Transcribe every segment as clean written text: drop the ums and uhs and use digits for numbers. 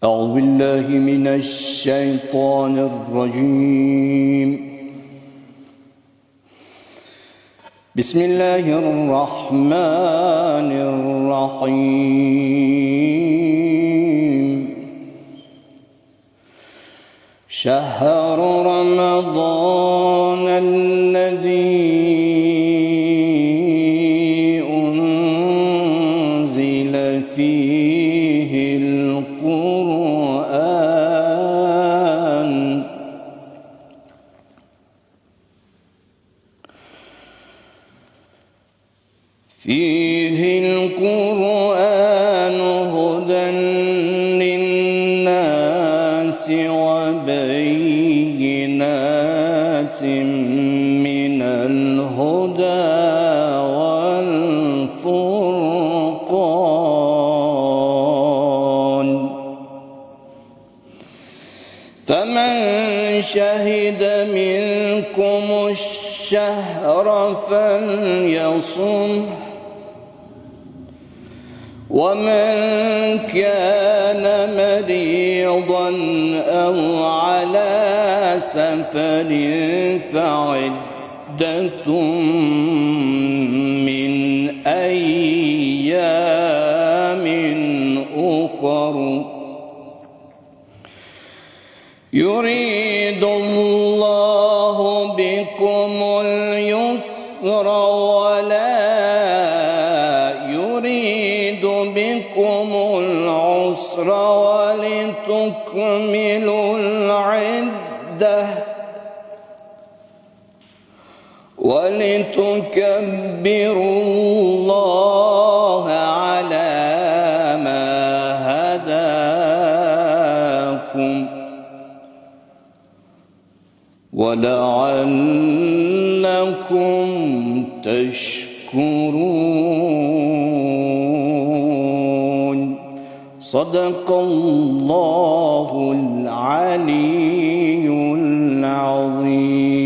أعوذ بالله من الشيطان الرجيم بسم الله الرحمن الرحيم شهر رمضان الذي أنزل فيه القرآن هدى للناس وبينات من الهدى والفرقان فمن شهد منكم الشهر فليصمه ومن كان مريضا أو على سفر فعدة من أيام أخر يريد الله بكم اليسر ولا يريد بكم العسر ولتكملوا العدة ولتكبروا الله على ما هداكم ولعلكم تشكرون صدق الله العلي العظيم.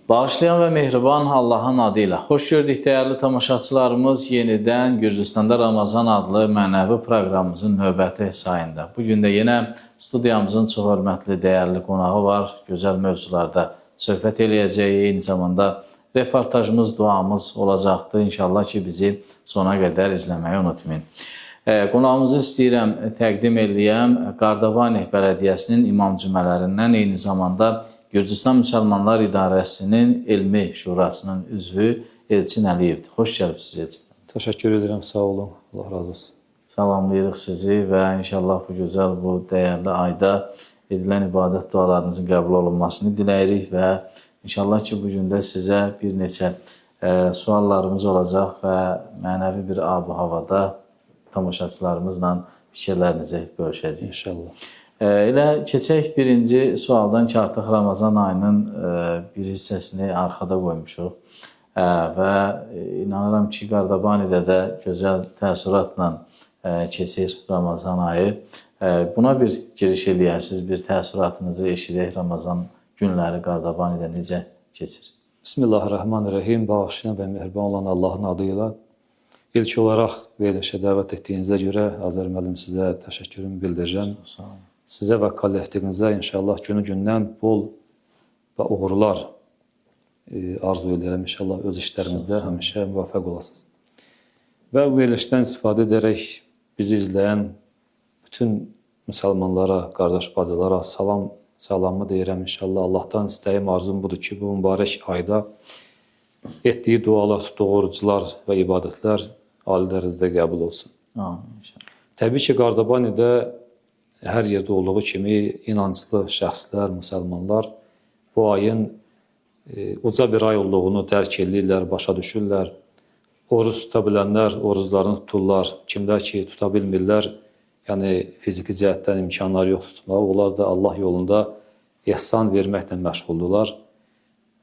Bağışlayan və mehriban Allahın adıyla. Xoş gördük dəyərli tamaşaçılarımız. Yenidən Gürcüstanda Ramazan adlı mənəvi proqramımızın növbəti sayında. Bugün də yenə studiyamızın çox hörmətli, dəyərli qonağı var. Gözəl mövzularda söhbət eləyəcəyi, eyni zamanda reportajımız, duamız olacaqdır. İnşallah ki, bizi sona qədər izləməyi unutmayın. Qonağımızı istəyirəm təqdim eləyəm. Qardavaneh Bələdiyyəsinin imam cümələrindən, eyni zamanda Gürcüstan Müsəlmanlar İdarəsinin Elmi Şurasının üzvü Elçin Əliyevdir. Xoş gəlibsiniz Elçin. Təşəkkür edirəm, sağ olun. Allah razı olsun. Salamlayırıq sizi və inşallah bu gözəl, bu dəyərli ayda edilən ibadət dualarınızın qəbul olunmasını diləyirik və inşallah ki, bugün də sizə bir neçə suallarımız olacaq və mənəvi bir ab-ı havada tamaşaçılarımızla fikirlərinizi bölüşəcəyik. İnşallah. Elə keçək birinci sualdan ki, artıq Ramazan ayının bir hissəsini arxada qoymuşuq və inanıram ki, Qardabanidə də gözəl təəssüratla keçir Ramazan ayı. Buna bir giriş eləyərsiniz, bir təəssüratınızı eşidək. Ramazan günləri Qardabanidə necə keçir? Bismillahirrahmanirrahim. Bağışlayan və mehriban olan Allahın adıyla ilk olaraq verilişə dəvət etdiyinizə görə Azər müəllim sizə təşəkkürümü bildirirəm. Sizə və kollektivinizə inşallah günü-gündən bol və uğurlar arzu edirəm. İnşallah öz işlərinizdə həmişə müvəffəq olasınız. Və bu verilişdən istifadə edərək bizi izləyən bütün müsəlmanlara, qardaş bacılara salamımı deyirəm. İnşallah Allahdan istəyim, arzum budur ki, bu mübarək ayda etdiyi dualar, tutduğu oruclar və ibadətlər ali dərəcədə qəbul olsun. Təbii ki, Qardabanidə hər yerdə olduğu kimi inanclı şəxslər, müsəlmanlar bu ayın uca bir ay olduğunu dərk edirlər, başa düşürlər. Oruç tuta bilənlər oruclarını tuturlar. Kimlər ki, tuta bilmirlər, yəni fiziki cəhətdən imkanları yox tutmaq, onlar da Allah yolunda ehsan verməklə məşğuldurlar.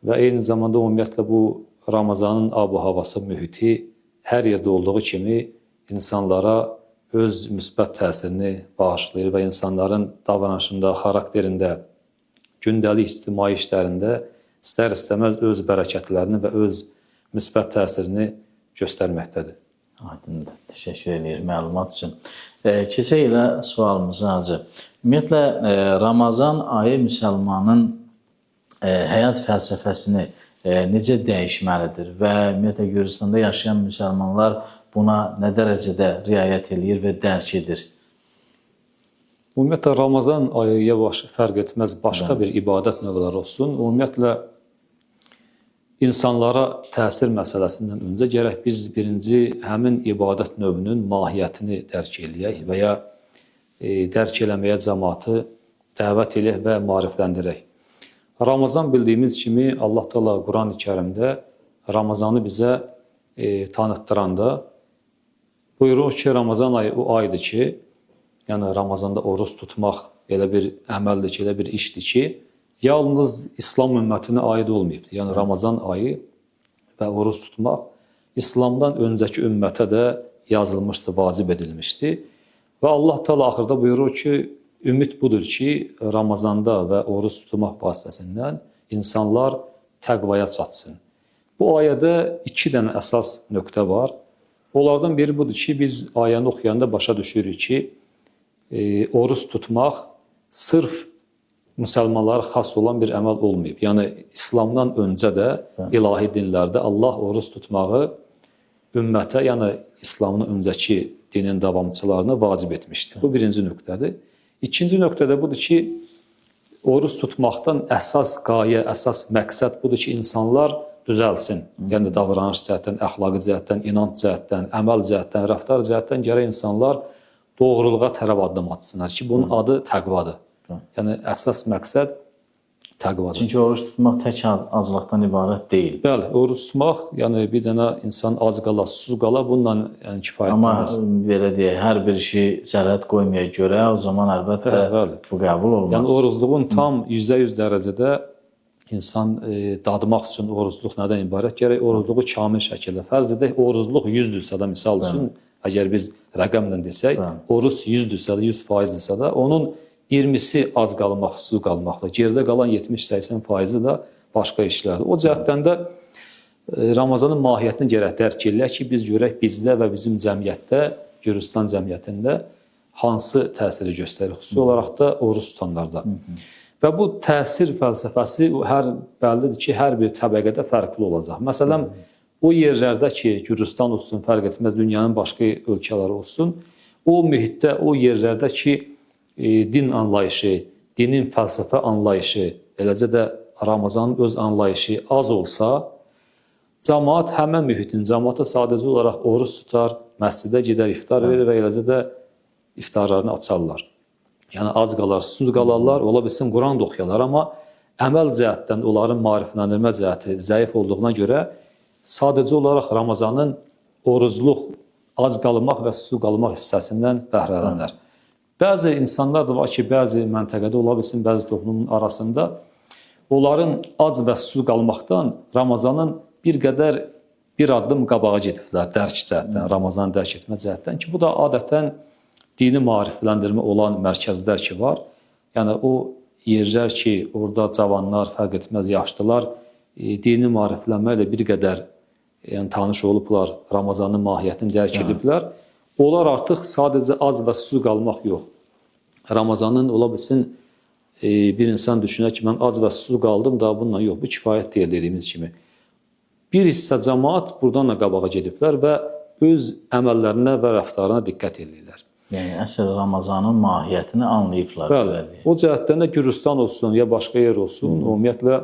Və eyni zamanda ümumiyyətlə bu Ramazanın ab-ı havası, mühiti hər yerdə olduğu kimi insanlara öz müsbət təsirini bağışlayır və insanların davranışında, xarakterində, gündəlik ictimai işlərində istər-istəməz öz bərəkətlərini və öz müsbət təsirini göstərməkdədir. Aydındır. Təşəkkür edirəm məlumat üçün. Keçək elə sualımıza hacı. Ümumiyyətlə, Ramazan ayı müsəlmanın həyat fəlsəfəsini necə dəyişməlidir və ümumiyyətlə Gürcüstanda yaşayan müsəlmanlar buna nə dərəcədə riayət edir və dərk edir? Ümumiyyətlə, Ramazan ayıya fərq etməz başqa bir ibadət növləri olsun. Ümumiyyətlə, insanlara təsir məsələsindən öncə gərək biz birinci həmin ibadət növünün mahiyyətini dərk eləyək və ya dərk eləməyə cəmaatı dəvət eləyək və maarifləndirək. Ramazan bildiyimiz kimi Allah Teala Quran-ı Kərimdə Ramazanı bizə tanıtdıranda buyurur ki, Ramazan ayı o aydır ki, yəni Ramazanda oruç tutmaq elə bir əməldir ki, elə bir işdir ki, yalnız İslam ümmətinə aid olmayıb. Yəni Ramazan ayı və oruç tutmaq İslamdan öncəki ümmətə də yazılmışdı, vacib edilmişdi. Və Allah Teala axırda buyurur ki, ümid budur ki, Ramazanda və oruç tutmaq vasitəsindən insanlar təqvaya çatsın. Bu ayədə 2 dənə əsas nöqtə var. Onlardan biri budur ki, biz ayəni oxuyanda başa düşürük ki, oruç tutmaq sırf müsəlmanlara xas olan bir əməl olmayıb. Yəni, İslamdan öncə də ilahi dinlərdə Allah oruç tutmağı ümmətə, yəni İslamdan öncəki dinin davamçılarına vacib etmişdir. Bu birinci nöqtədir. İkinci nöqtədə budur ki, oruç tutmaqdan əsas qayə, əsas məqsəd budur ki, insanlar düzəlsin. Yəni, davranış cəhətdən, əxlaqi cəhətdən, inanc cəhətdən, əməl cəhətdən, rəftar cəhətdən gərək insanlar doğruluğa tərəf addım atsınlar ki, bunun adı təqvadır. Yəni, əsas məqsəd təqvadır. Çünki oruç tutmaq tək aclıqdan ibarət deyil. Bəli, oruç tutmaq, yəni bir dənə insan ac qala, susuz qala, bununla kifayətlənməz. Amma belə deyək, hər bir işi zərət qoymaya görə, o zaman əlbəttə bu qəbul olmaz. Yəni, orucluğun tam %100 dərəcədə insan dadmaq üçün orucluq nədən ibarət? Gərək orucluğu kamil şəkildə. Fərz edək, orucluq 100-dürsə də, misal üçün, əgər biz rəqəmlə desək, oruc 100-dürsə də, 100%-dirsə də, onun 20-si ac qalmaq, susuz qalmaqda, geridə qalan 70-80%-i da başqa işlərdir. O cəhətdən də Ramazanın mahiyyətini gərək dərk eləyək ki, biz görək bizdə və bizim cəmiyyətdə, Gürcüstan cəmiyyətində hansı təsiri göstərir, xüsusi olaraq da oruç tutanlarda. Və bu təsir fəlsəfəsi bəllidir ki, hər bir təbəqədə fərqli olacaq. Məsələn, o yerlərdə ki, Gürcüstan olsun, fərq etməz, dünyanın başqa ölkələri olsun, o mühitdə, o yerlərdə ki, din anlayışı, dinin fəlsəfə anlayışı, eləcə də Ramazanın öz anlayışı az olsa, cəmaat həmən mühitin, cəmaata sadəcə olaraq oruç tutar, məscidə gedər, iftar verir və eləcə də iftarlarını açarlar. Yəni, ac qalar, susuz qalarlar, ola bilsin, Quran da oxuyarlar, amma əməl cəhətdən onların maarifləndirmə cəhəti zəif olduğuna görə sadəcə olaraq Ramazanın orucluq, ac qalmaq və susuz qalmaq hissəsindən bəhrələnər. Bəzi insanlar da var ki, bəzi məntəqədə ola bilsin, bəzi toplumun arasında onların ac və susuz qalmaqdan Ramazanın bir qədər bir addım qabağa gediblər dərk cəhətdən, Ramazanı dərk etmə cəhətdən ki, bu da adətən dini maarifləndirmə olan mərkəzlər ki var. Yəni, o yerlər ki, orada cavanlar, fərq etməz, yaşlılar dini maariflənmə ilə bir qədər tanış olublar, Ramazanın mahiyyətini dərk ediblər. Onlar artıq sadəcə ac və susuz qalmaq yox. Ramazanın ola bilsin, bir insan düşünər ki, mən ac və susuz qaldım da bununla yox, bu kifayət deyil dediyimiz kimi. Bir hissə cəmaat buradan da qabağa gediblər və öz əməllərinə və rəftarına diqqət edirlər. Yəni, əsl Ramazanın mahiyyətini anlayıblar. Bəli, o cəhətdən də Gürcüstan olsun, ya başqa yer olsun, ümumiyyətlə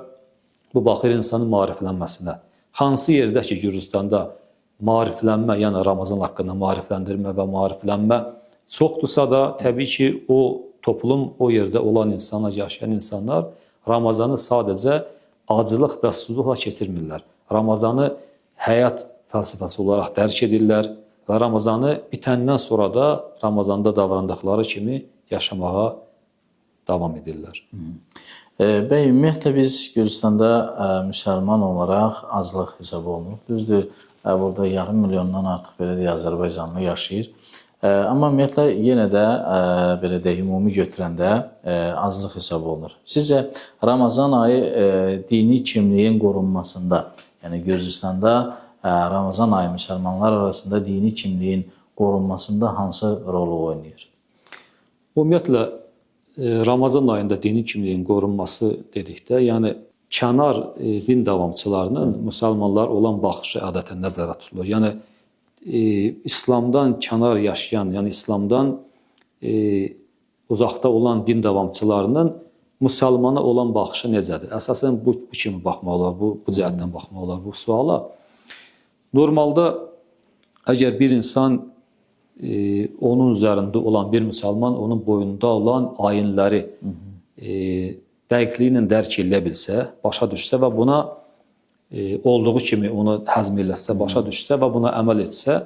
bu baxır insanın maariflənməsinə. Hansı yerdə ki, Gürcüstanda maariflənmə, yəni Ramazan haqqında maarifləndirmə və maariflənmə çoxdursa da, təbii ki, o toplum, o yerdə olan insanlar, yaşayan insanlar Ramazanı sadəcə acılıq və susuzluqla keçirmirlər. Ramazanı həyat fəlsəfəsi olaraq dərk edirlər və Ramazanı bitəndən sonra da Ramazanda davrandıqları kimi yaşamağa davam edirlər. Bəy, ümumiyyətlə biz Gürcüstanda müsəlman olaraq azlıq hesab olunur. Düzdür, burada yarım milyondan artıq belə deyə Azərbaycanlı yaşayır. Amma ümumiyyətlə yenə də belə deyək, ümumi götürəndə azlıq hesab olunur. Sizcə Ramazan ayı dini kimliyin qorunmasında, yəni Gürcüstanda Ramazan ayı müsəlmanlar arasında dini kimliyin qorunmasında hansı rolu oynayır? Ümumiyyətlə, Ramazan ayında dini kimliyin qorunması dedikdə, yəni kənar din davamçılarının müsəlmanlar olan baxışı adətən nəzərdə tutulur. Yəni İslamdan kənar yaşayan, yəni İslamdan uzaqda olan din davamçılarının müsəlmana olan baxışı necədir? Əsasən bu kimi baxmaq olar, bu cəhətdən baxmaq olar bu suala. Normalda əgər bir insan onun üzərində olan bir müsəlman onun boyunda olan ayinləri dəqiqliyi ilə dərk edilə bilsə, başa düşsə və buna olduğu kimi onu həzm eləsə, başa düşsə və buna əməl etsə,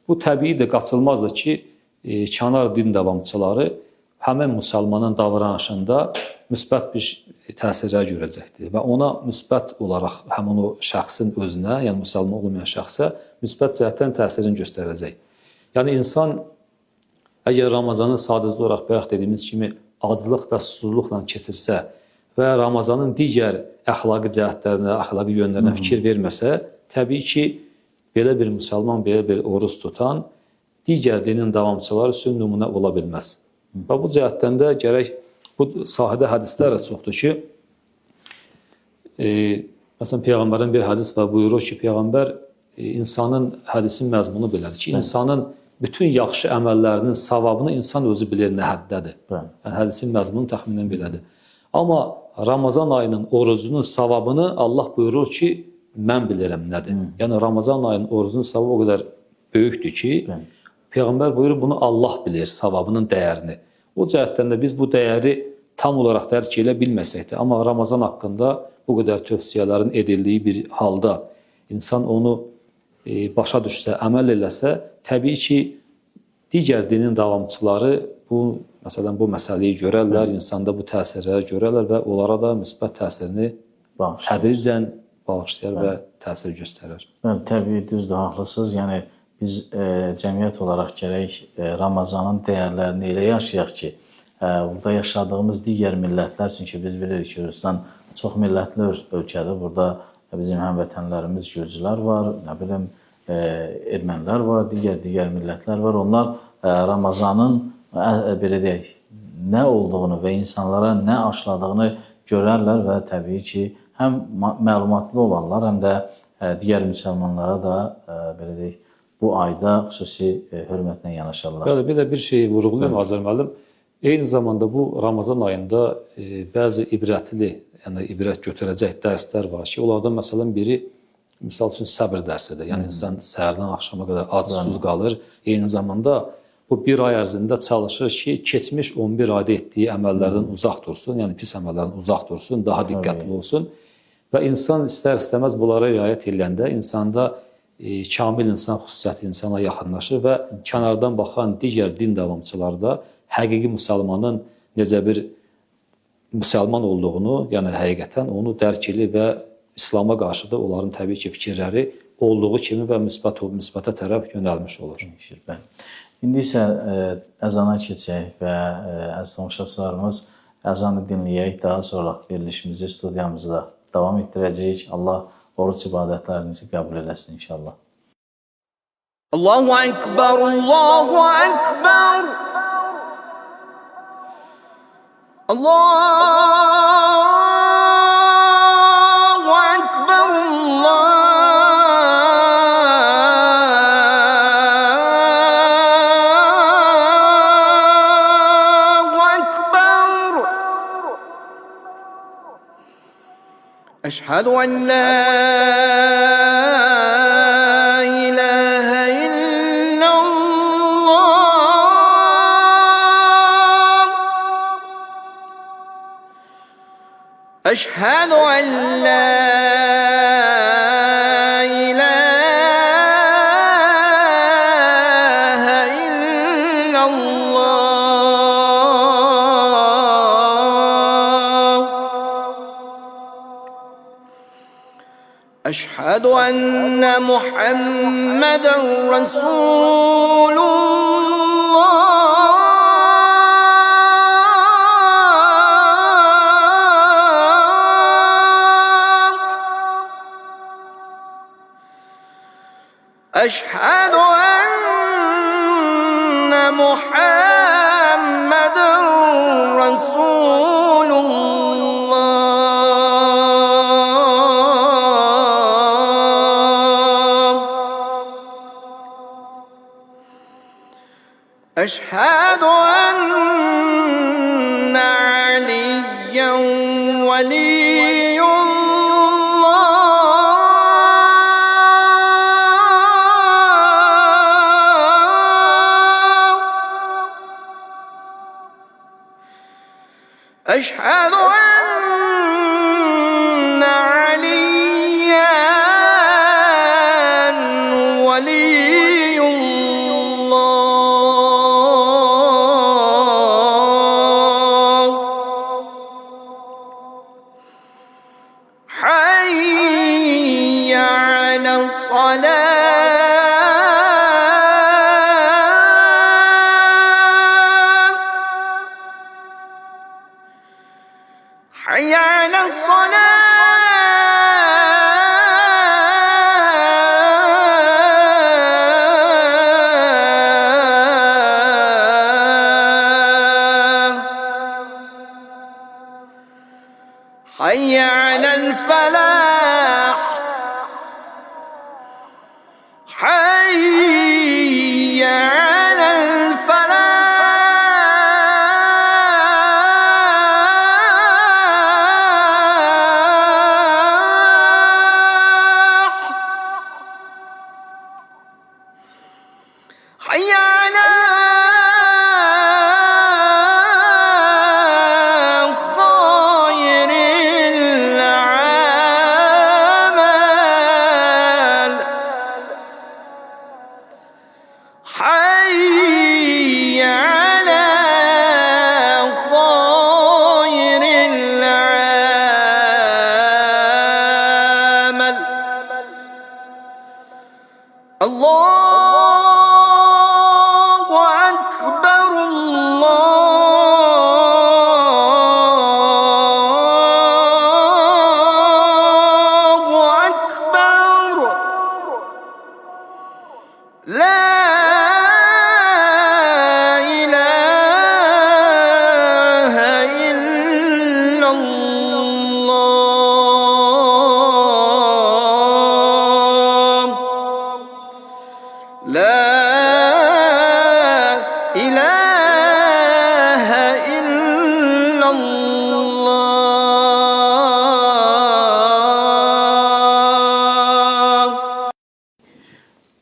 bu təbiidir, qaçılmazdır ki, kənar din davamçıları həmin müsəlmanın davranışında müsbət bir təsirlər görəcəkdir və ona müsbət olaraq həmin o şəxsin özünə, yəni müsəlman olmayan şəxsə müsbət cəhətdən təsirini göstərəcək. Yəni insan əgər Ramazanı sadəcə olaraq bayaq dediyimiz kimi aclıq və susuzluqla keçirsə və Ramazanın digər əxlaqi cəhətlərinə, əxlaqi yönlərinə fikir verməsə, təbii ki, belə bir müsəlman, belə bir oruç tutan digər dinin davamçıları üçün nümunə ola bilməz. Və bu cəhətdən də gərək bu sahədə hədislər də çoxdur ki, məsələn, Peyğəmbərin bir hədis var, buyurur ki, Peyğəmbər insanın hədisin məzmunu belədir ki, insanın bütün yaxşı əməllərinin savabını insan özü bilir nə həddədir. Yəni, hədisin məzmunu təxminən belədir. Amma Ramazan ayının orucunun savabını Allah buyurur ki, mən bilirəm nədir. Yəni, Ramazan ayının orucunun savabı o qədər böyükdür ki, Peyğəmbər buyurur, bunu Allah bilir, savabının dəyərini. O cəhətdən də biz bu dəyəri tam olaraq dərk elə bilməsək də, amma Ramazan haqqında bu qədər tövsiyələrin edildiyi bir halda insan onu başa düşsə, əməl eləsə, təbii ki, digər dinin davamçıları məsələn, bu məsələyi görərlər, insanda bu təsirləri görərlər və onlara da müsbət təsirini tədricən bağışlayar və təsir göstərir. Təbii, düzdür, haqlısınız. Yəni, biz cəmiyyət olaraq gərək Ramazanın dəyərlərini elə yaşayaq ki, burada yaşadığımız digər millətlər, çünki biz bilirik ki, Gürcüstan çox millətli ölkədir. Burada bizim həmvətənlərimiz gürcülər var, nə bilim, ermənilər var, digər millətlər var. Onlar Ramazanın belə deyək, nə olduğunu və insanlara nə aşıladığını görərlər və təbii ki, həm məlumatlı olanlar, həm də digər müsəlmanlara da belə deyək, bu ayda xüsusi hörmətlə yanaşarlar. Bəli, bir də bir şey vurğulayım Azər müəllim. Eyni zamanda bu Ramazan ayında bəzi ibrətli, yəni ibrət götürəcək dərslər var ki, onlardan məsələn biri, misal üçün səbr dərsidir. Yəni insan səhərdən axşama qədər ac-susuz qalır. Eyni zamanda bu bir ay ərzində çalışır ki, keçmiş 11 ayda etdiyi əməllərdən uzaq dursun, yəni pis əməllərdən uzaq dursun, daha diqqətli olsun. Və insan istər-istəməz bunlara riayət edəndə insanda kamil insan xüsusiyyəti insana yaxınlaşır və kənardan baxan digər din davamçılarda həqiqi müsəlmanın necə bir müsəlman olduğunu, yəni həqiqətən onu dərk edir və İslama qarşı da onların təbii ki, fikirləri olduğu kimi və müsbətə tərəf yönəlmiş olur. İndi isə əzana keçək və əziz tamaşaçılarımız əzanı dinləyək, daha sonra verilişimizi studiyamızda davam etdirəcəyik. Allah oruç ibadətlərinizi qəbul eləsin inşallah. Allahu Ekber, Allahu Ekber. Allahu Ekber, Allahu Ekber. Eşhedü en la أشهد أن لا إله إلا الله أشهد أن محمدا رسول الله أشهد أن محمدا رسول الله أشهد أن عليا ولي الله أشهد أن عليا ولي الله حي على الصلاة حي على الصلاة حي على الفلاح حي على الفلاح حي على خير العمل حي على خير العمل الله أكبر الله أكبر لا إله إلا الله لا إله إلا الله.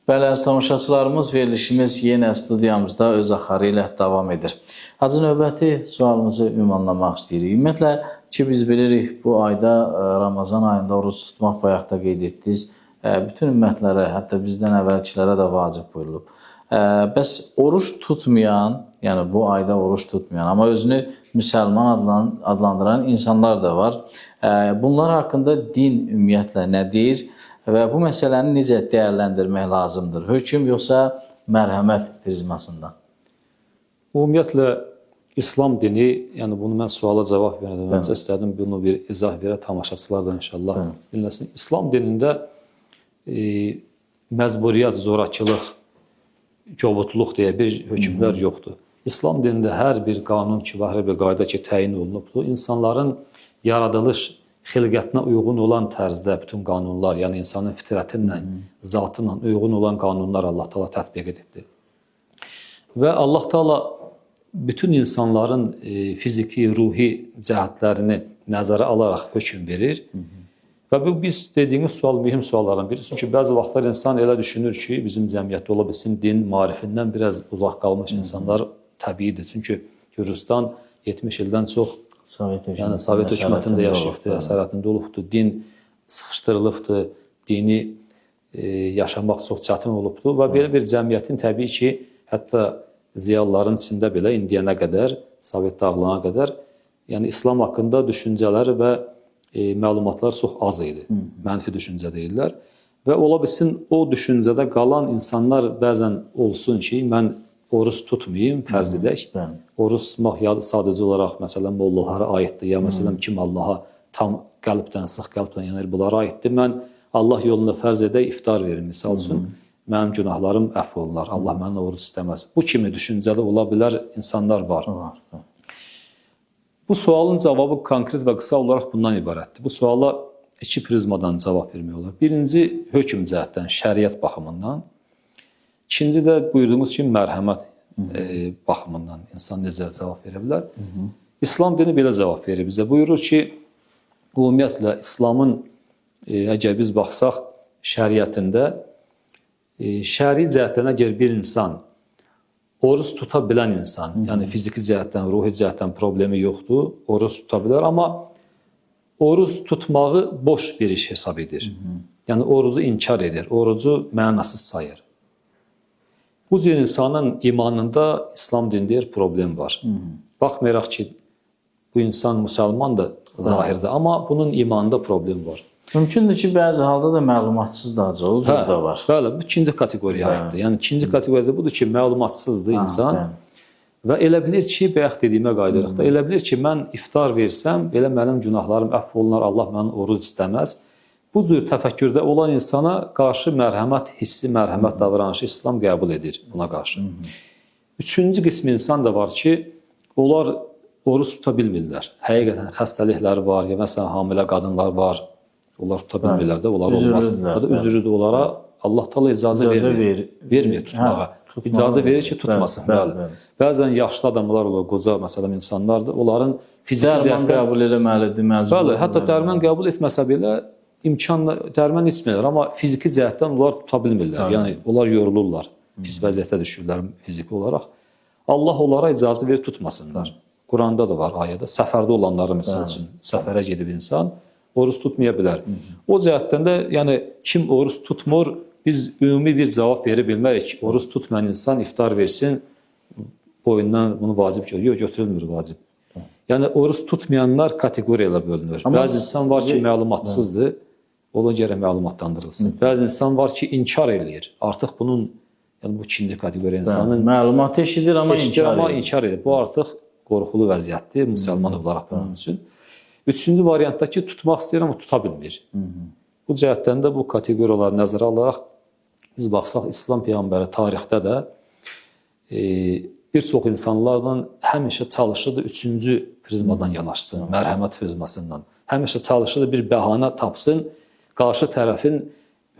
Bəli, əziz tamaşaçılarımız, verilişimiz yenə studiyamızda öz axarı ilə davam edir. Hacı, növbəti sualımızı ünvanlamaq istəyirik. Ümumiyyətlə ki, biz bilirik, bu ayda Ramazan ayında oruç tutmaq bayaqda qeyd etdiniz. Bütün ümmətlərə, hətta bizdən əvvəlkilərə də vacib buyurulub. Bəs oruç tutmayan, yəni bu ayda oruç tutmayan, amma özünü müsəlman adlandıran insanlar da var. Bunlar haqqında din ümumiyyətlə nə deyir və bu məsələni necə dəyərləndirmək lazımdır? Hökm yoxsa mərhəmət prizmasından? Ümumiyyətlə, İslam dini, yəni bunu mən suala cavab verədən öncə istədim bunu bir izah verə tamaşaçılar da inşallah dinləsin. İslam dinində məcburiyyət, zorakılıq, kobudluq deyə bir hökmlər yoxdur. İslam dinində hər bir qanun ki var, hər bir qayda ki təyin olunubdur. İnsanların yaradılış xilqətinə uyğun olan tərzdə bütün qanunlar, yəni insanın fitrətinlə, zatınla uyğun olan qanunlar Allah Taala tətbiq edibdir. Və Allah Taala bütün insanların fiziki, ruhi cəhətlərini nəzərə alaraq hökm verir. Və bu biz dediyimiz sual mühüm suallardan biri. Çünki bəzi vaxtlar insan elə düşünür ki, bizim cəmiyyətdə ola bilsin din marifindən biraz uzaq qalmış insanlar təbiidir. Çünki Gürcüstan 70 ildən çox Sovet hökumətində yaşayıbdır, əsarətində olubdur, din sıxışdırılıbdır, dini yaşamaq çox çətin olubdur və belə bir cəmiyyətin təbii ki, hətta ziyalıların içində belə indiyənə qədər, Sovet dağılana qədər, yəni İslam haqqında düşüncələri və məlumatlar çox az idi, mənfi düşüncə deyirlər və ola bilsin o düşüncədə qalan insanlar bəzən olsun ki, mən oruç tutmayayım, fərz edək. Oruç tutmaq ya sadəcə olaraq məsələn mollalara aiddir, ya məsələn kim Allaha tam qəlbdən, sıx qəlbdən yanır, bunlara aiddir. Mən Allah yolunda fərz edək, iftar verim, misal üçün. mənim günahlarım əfv olunar, Allah məndən oruc istəməz. Bu kimi düşüncəli ola bilər insanlar var. Bu sualın cavabı konkret və qısa olaraq bundan ibarətdir. Bu suala iki prizmadan cavab vermək olar. Birinci, hökm cəhətdən, şəriət baxımından. İkinci də buyurduğumuz kimi mərhəmət baxımından insan necə cavab verə bilər. İslam dini belə cavab verir bizə. Buyurur ki, ümumiyyətlə, İslamın, əgər biz baxsaq, şəriətində, şəri cəhətdən əgər bir insan, oruç tuta bilən insan, yəni fiziki cəhətdən, ruhi cəhətdən problemi yoxdur, oruç tuta bilər, amma oruç tutmağı boş bir iş hesab edir. Yəni, orucu inkar edir, orucu mənasız sayır. Bu cür insanın imanında İslam dinində problem var. Baxmayaraq ki, bu insan müsəlmandır zahirdə, amma bunun imanında problem var. Mümkündür ki, bəzi halda da məlumatsız da acı, o cür da var. Bəli, bu ikinci kateqoriyaya aiddir. Yəni, ikinci kateqoriyada budur ki, məlumatsızdır insan və elə bilir ki, bayaq dediyimə qayıdırıq da, elə bilir ki, mən iftar versəm, elə mənim günahlarım əfv olunar, Allah məndən oruc istəməz. Bu cür təfəkkürdə olan insana qarşı mərhəmət hissi, mərhəmət davranışı İslam qəbul edir buna qarşı. Üçüncü qism insan da var ki, onlar oruç tuta bilmirlər. Həqiqətən xəstəlikləri var, ya məsələn, hamilə qadınlar var, onlar tuta bilmirlər də, onlar olmaz. Üzrüdür onlara, Allah təala icazə vermir tutmağa. İcazə verir ki, tutmasın. Bəzən yaşlı adamlar olur, qoca məsələn insanlardır, onların fiziki dərman qəbul eləməlidir, məcbur. Bəli, hətta dərman qəbul etməsə belə imkanla dərman içmirlər, amma fiziki cəhətdən onlar tuta bilmirlər. Yəni, onlar yorulurlar, pis vəziyyətə düşürlər fiziki olaraq. Allah onlara icazə verir, tutmasınlar. Quranda da var ayədə, səfərdə olanları məsəl üçün, səfərə gedib insan, oruç tutmaya bilər. O cəhətdən də, yəni, kim oruç tutmur, biz ümumi bir cavab verə bilmərik ki, oruç tutmayan insan iftar versin, boyundan bunu vacib görür, götürülmür vacib. Yəni, oruç tutmayanlar kateqoriyalar bölünür. Bəzi insan var ki, məlumatsızdır, ona görə məlumatlandırılsın. Bəzi insan var ki, inkar eləyir. Artıq bunun, yəni bu ikinci kateqoriya insanın məlumat eşidir, amma inkar edir. Bu artıq qorxulu vəziyyətdir müsəlman olaraq bunun üçün. Üçüncü variantda ki, tutmaq istəyir, amma tuta bilmir. Bu cəhətdən də bu kateqoriyaları nəzərə alaraq biz baxsaq, İslam Peyğəmbəri tarixdə də bir çox insanlarla həmişə çalışırdı üçüncü prizmadan yanaşsın, mərhəmət prizmasından. Həmişə çalışırdı bir bəhanə tapsın, qarşı tərəfin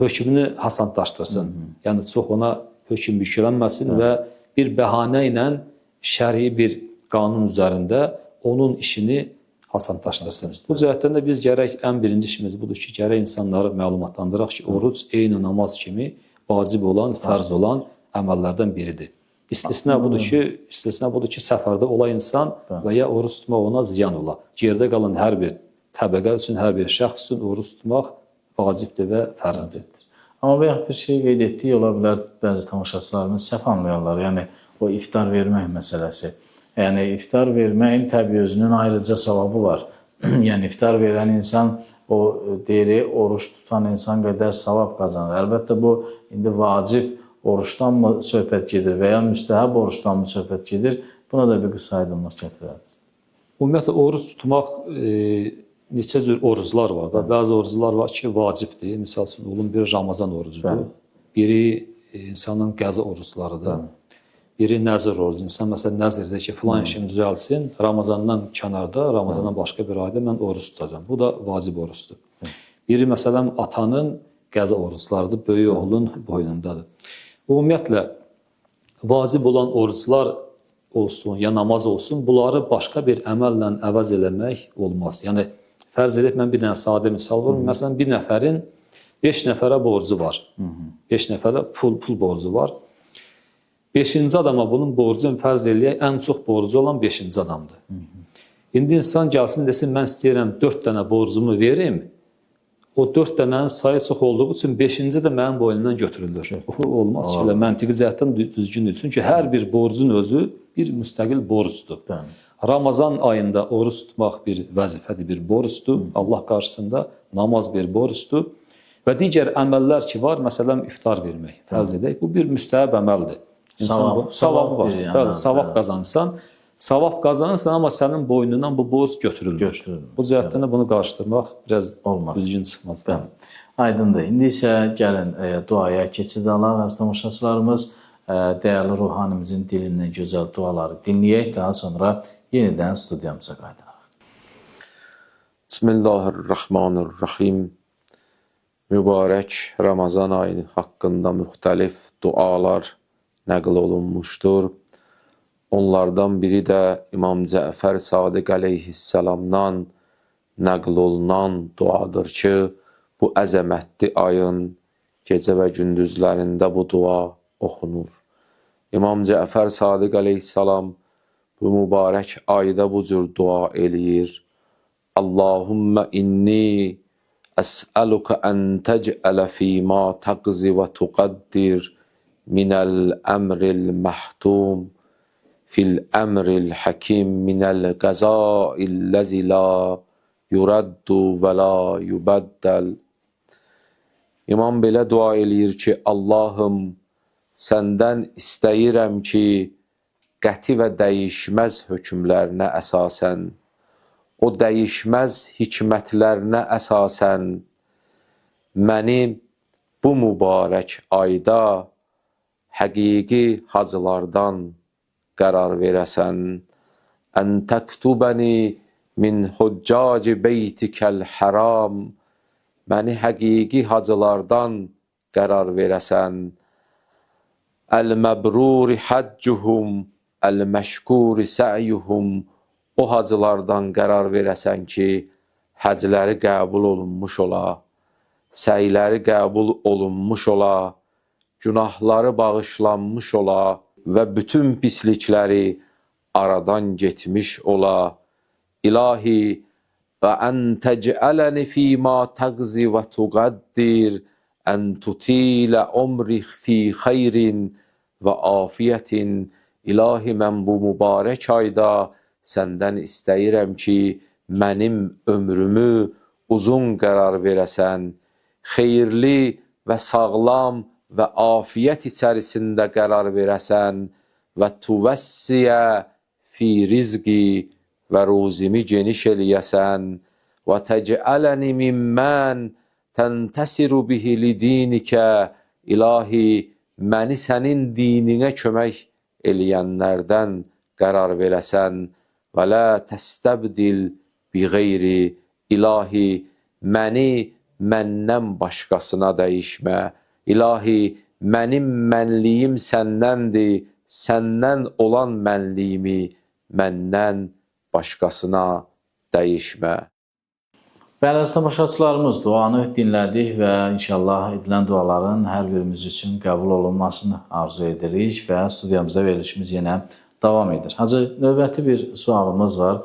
hökmünü hasanlaşdırsın. Yəni, çox ona hökm yüklənməsin və bir bəhanə ilə şəri bir qanun üzərində onun işini hasanlaşdırsın. Bu cəhətdən də biz gərək ən birinci işimiz budur ki, gərək insanları məlumatlandıraq ki, oruc eyni namaz kimi vacib olan, fərz olan əməllərdən biridir. İstisna budur ki, səfərdə olan insan və ya oruç tutmaq ona ziyan ola. Gerdə qalan hər bir təbəqə üçün, hər bir şəxs üçün oruç tutmaq vacibdir və fərzdir. Amma bayaq bir şey qeyd etdik, ola bilər bəzi tamaşaçılarımız səhv anlayarlar. Yəni, o iftar vermək məsələsi. Yəni, iftar verməyin təbii özünün ayrıca savabı var. Yəni, iftar verən insan, o deyir, oruç tutan insan qədər savab qazanır. Əlbəttə, bu, indi vacib oruçdan mı söhbət gedir və ya müstəhəb oruçdan mı söhbət gedir? Buna da bir qısa aydınlıq gətirərdiniz. Ümumiyyətlə, oruç tutmaq neçə cür oruclar var da. Bəzi oruclar var ki, vacibdir. Misal üçün, olun biri Ramazan orucudur. Biri insanın qəza oruclarıdır. Biri nəzir orucu. İnsan məsələn nəzirdə ki, filan işim düzəlsin, Ramazandan kənarda, Ramazandan başqa bir ayda mən oruç tutacağam. Bu da vacib oruçdur. Biri məsələn atanın qəza oruclarıdır, böyük oğlun boynundadır. Ümumiyyətlə, vacib olan oruclar olsun, ya namaz olsun, bunları başqa bir əməllə əvəz eləmək olmaz. Yəni, fərz edək, mən bir dənə sadə misal var. Məsələn, bir nəfərin 5 nəfərə borcu var. 5 nəfərə pul borcu var. 5-ci adama bunun borcunu fərz eləyək, ən çox borcu olan 5-ci adamdır. İndi insan gəlsin desin, mən istəyirəm 4 dənə borcumu verim, o 4 dənənin sayı çox olduğu üçün 5-ci də mənim boynumdan götürülür. Bu olmaz ki, məntiqi cəhətdən düzgündür. Çünki hər bir borcun özü bir müstəqil borcdur. Ramazan ayında oruç tutmaq bir vəzifədir, bir borcdur. Allah qarşısında namaz bir borcdur. Və digər əməllər ki var, məsələn, iftar vermək, fərz edək, bu bir müstəhəb əməldir. Savabı var. Bəli, savab qazansan, savab qazanırsan, amma sənin boynundan bu borc götürülmür. Bu cəhətdən də bunu qarışdırmaq biraz Olmaz. düzgün çıxmaz. Bəli. Aydındır. İndi isə gəlin duaya keçid alaq. Əziz tamaşaçılarımız, dəyərli ruhanimizin dilindən gözəl duaları dinləyək. Daha sonra yenidən studiyamıza qayıdıraq. Bismillahirrahmanirrahim. Mübarək Ramazan ayı haqqında müxtəlif dualar nəql olunmuşdur. Onlardan biri də İmam Cəfər Sadiq əleyhissalamdan nəql olunan duadır ki, bu əzəmətli ayın gecə və gündüzlərində bu dua oxunur. İmam Cəfər Sadiq əleyhissalam bu mübarək ayda bu cür dua eləyir. Allahümmə inni əs'əluka ən təc'ələ fīmā təqzi və tuqaddir minəl əmril məhdum fil əmril həkim minəl qəzailləzi la yuraddu və la yubəddəl. İmam belə dua eləyir ki, Allahım, səndən istəyirəm ki, qəti və dəyişməz hökmlərinə əsasən, o dəyişməz hikmətlərinə əsasən, məni bu mübarək ayda həqiqi hacılardan qərar verəsən. Ən təktubəni min hüccaci beytikəl həram, məni həqiqi hacılardan qərar verəsən. Əl-məbruri həccuhum, əl-məşkuri sə'yuhum, o hacılardan qərar verəsən ki, həcləri qəbul olunmuş ola, səyləri qəbul olunmuş ola, günahları bağışlanmış ola və bütün pislikləri aradan getmiş ola. İlahi, və ən təc'ələni fīmā təqzi və tuqaddir, ən tutilə umrih fī xeyrin və afiyyətin. İlahi, mən bu mübarək ayda səndən istəyirəm ki, mənim ömrümü uzun qərar verəsən, xeyirli və sağlam və afiyyət içərisində qərar verəsən və tuvəssiyə fi rizqi və ruzimi geniş eləyəsən və təc'ələni mimmən təntəsiru bihi lidinikə. İlahi, məni sənin dininə kömək eləyənlərdən qərar verəsən və lə təstəbdil bi qeyri. İlahi, məni məndən başqasına dəyişmə. İlahi, mənim mənliyim səndəndir, səndən olan mənliyimi məndən başqasına dəyişmə. Bəli, əziz tamaşaçılarımız, duanı dinlədik və inşallah edilən duaların hər birimiz üçün qəbul olunmasını arzu edirik və studiyamızda verilişimiz yenə davam edir. Hacı, növbəti bir sualımız var.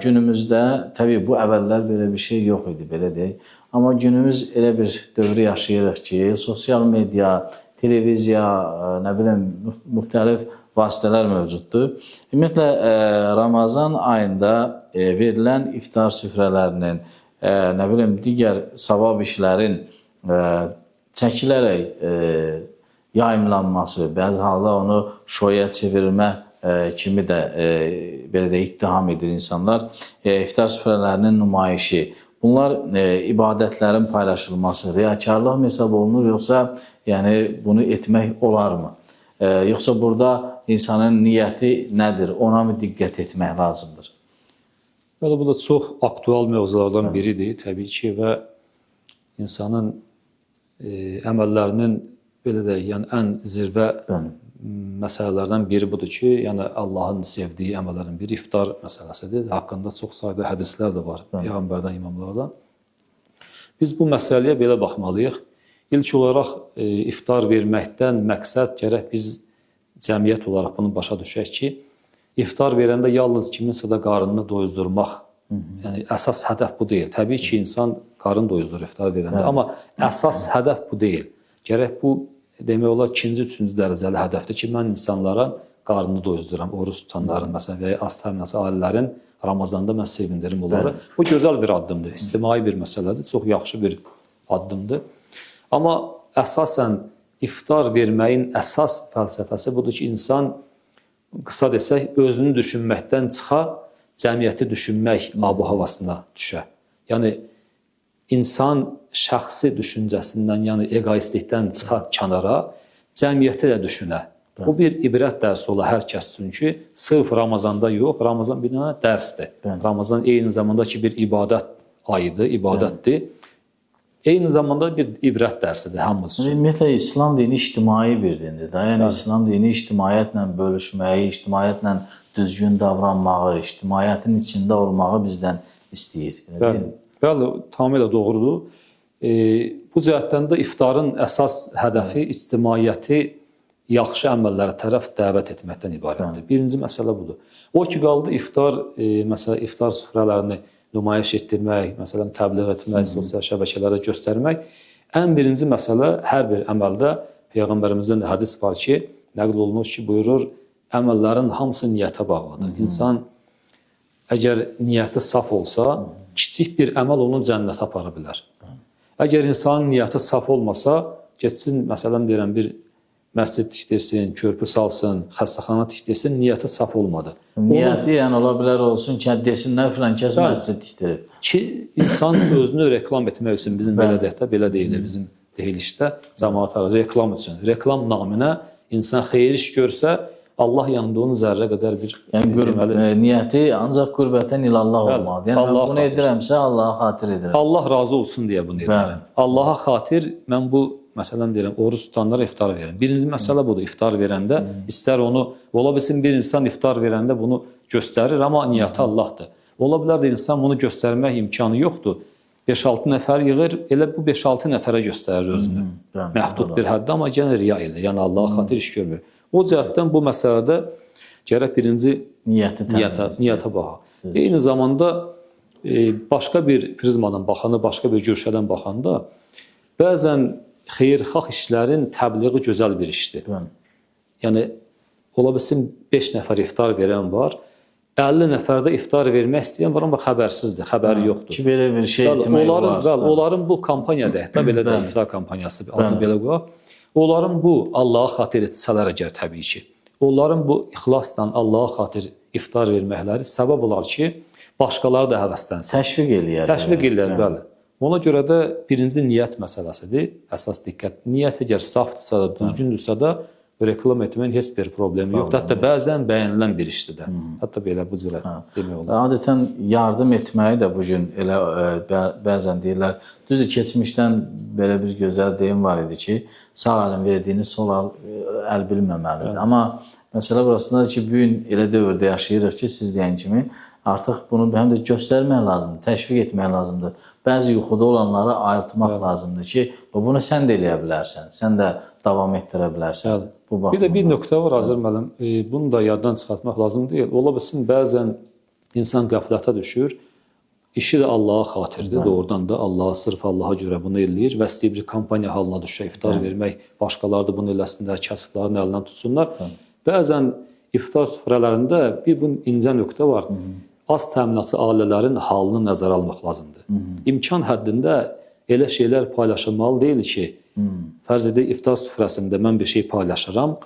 Günümüzdə, təbii bu əvvəllər belə bir şey yox idi, belə deyək. Amma günümüz elə bir dövrü yaşayırıq ki, sosial media, televiziya, nə bilim, müxtəlif vasitələr mövcuddur. Ümumiyyətlə, Ramazan ayında verilən iftar süfrələrinin, nə bilim, digər savab işlərin çəkilərək yayımlanması, bəzi halda onu şoya çevirmə kimi də belə də ittiham edir insanlar. İftar süfrələrinin nümayişi, bunlar ibadətlərin paylaşılması, riyakarlıq hesab olunur, yoxsa yəni bunu etmək olarmı? Yoxsa burada insanın niyyəti nədir? Ona mı diqqət etmək lazımdır? Bəli, bu da çox aktual mövzulardan biridir təbii ki və insanın əməllərinin belə də yəni ən zirvə məsələlərdən biri budur ki, yəni Allahın sevdiyi əməllərin biri iftar məsələsidir. Haqqında çox sayda hədislər də var Peyğəmbərdən, imamlardan. Biz bu məsələyə belə baxmalıyıq. İlk olaraq iftar verməkdən məqsəd gərək biz cəmiyyət olaraq bunu başa düşək ki, iftar verəndə yalnız kiminsə də qarnını doyuzdurmaq, yəni əsas hədəf bu deyil. Təbii ki, insan qarın doyuzdur iftar verəndə, amma əsas hədəf bu deyil. Gərək bu demək olar ikinci, üçüncü dərəcəli hədəfdir ki, mən insanlara qarnını doyuzduram, oruç tutanların, məsələn, və ya az təminatlı ailələrin Ramazanda mən sevindirim onları. Bu gözəl bir addımdır, ictimai bir məsələdir, çox yaxşı bir addımdır. Amma əsasən iftar verməyin əsas fəlsəfəsi budur ki, insan qısa desək, özünü düşünməkdən çıxa, cəmiyyəti düşünmək abu havasına düşə. Yəni, insan şəxsi düşüncəsindən, yəni egoistlikdən çıxa kənara, cəmiyyəti də düşünə. Bu bir ibrət dərsi ola hər kəs üçün ki, sırf Ramazanda yox, Ramazan bir dənə dərsdir. Ramazan eyni zamanda ki, bir ibadət ayıdır, ibadətdir. Eyni zamanda bir ibrət dərsidir hamımız üçün. Ümumiyyətlə, İslam dini ictimai bir dindir. Yəni, İslam dini ictimaiyyətlə bölüşməyi, ictimaiyyətlə düzgün davranmağı, ictimaiyyətin içində olmağı bizdən istəyir. Bəli, tamamilə doğrudur. Bu cəhətdən də iftarın əsas hədəfi ictimaiyyəti yaxşı əməllərə tərəf dəvət etməkdən ibarətdir. Birinci məsələ budur. O ki, qaldı iftar, məsələn, iftar süfrələrini nümayiş etdirmək, məsələn, təbliğ etmək, sosial şəbəkələrə göstərmək. Ən birinci məsələ hər bir əməldə Peyğəmbərimizdən hədis var ki, nəql olunur ki, buyurur, əməllərin hamısı niyyətə bağlıdır. İnsan əgər niyyəti saf olsa, kiçik bir əməl onu cənnətə apara bilər. Əgər insanın niyyəti saf olmasa, getsin, məsələn, deyirəm, bir məscid tikdirsin, körpü salsın, xəstəxana tikdirsin, niyyəti saf olmadı. Niyyəti yəni ola bilər olsun ki, desinlər filan kəs məscid tikdirib. Ki, insan özünü reklam etmək üçün, bizim belə deyək də, belə deyilir bizim deyilişdə, cəmaata reklam üçün. Reklam naminə insan xeyir iş görsə, Allah yanında onun zərrə qədər bir... Yəni, niyyəti ancaq qürbətən ilallah olmalıdır. Yəni, mən bunu edirəmsə, Allaha xatir edirəm. Allah razı olsun deyə bunu edirəm. Allaha xatir, mən bu, məsələn deyirəm, oruç tutanlara iftar verin. Birinci məsələ budur, iftar verəndə, istər onu, ola bilsin bir insan iftar verəndə bunu göstərir, amma niyyəti Allahdır. Ola bilər də insan bunu göstərmək imkanı yoxdur. 5-6 nəfər yığır, elə bu 5-6 nəfərə göstərir özünü. Məhdud bir həddə, amma yenə riya edir, yəni Allaha xatir iş görmür. O cəhətdən bu məsələdə gərək birinci niyyətə baxa. Eyni zamanda başqa bir prizmadan baxanda, başqa bir görüşədən baxanda, bəzən xeyirxah işlərin təbliği gözəl bir işdir. Yəni, ola bilsin 5 nəfər iftar verən var, 50 nəfərdə iftar vermək istəyən var, amma xəbərsizdir, xəbəri yoxdur. Ki, belə bir şey etmək olar. Onların bu kampaniyada, hətta belə də iftar kampaniyası, adını belə qoyaq, onların bu Allaha xatir etsələr əgər təbii ki, onların bu ixlasla Allaha xatir iftar verməkləri səbəb olar ki, başqaları da həvəslənsin. Təşviq eləyər. Təşviq eləyər, bəli. Ona görə də birinci niyyət məsələsidir, əsas diqqət. Niyyət əgər safdırsa da, düzgündürsə də, reklam etməyin heç bir problemi yoxdur. Hətta bəzən bəyənilən bir işdir də. Hətta belə bu cürə demək olur. Adətən yardım etməyi də bugün elə bəzən deyirlər. Düzdür, keçmişdən belə bir gözəl deyim var idi ki, sağ əlin verdiyini sol əl bilməməlidir. Amma məsələ burasındadır ki, bugün elə dövrdə yaşayırıq ki, siz deyən kimi, artıq bunu həm də göstərmək lazımdır, təşviq etmək lazımdır. Bəzi yuxuda olanları ayıltmaq lazımdır ki, bunu sən də eləyə bilərsən, sən də davam etdirə bilərsən. Bir də bir nöqtə var, Azər müəllim, bunu da yaddan çıxartmaq lazım deyil. Ola bilsin, bəzən insan qəflətə düşür, işi də Allaha xatirdir, doğrudan da Allaha, sırf Allaha görə bunu eləyir və istəyir bir kampaniya halına düşə, iftar vermək, başqaları da bunu eləsinlər, kasıbların əlindən tutsunlar. Bəzən iftar süfrələrində bir bu incə nöqtə var. Az təminatlı ailələrin halını nəzərə almaq lazımdır. İmkan həddində elə şeylər paylaşılmalı deyil ki, fərz edək, iftar süfrəsində mən bir şey paylaşıram,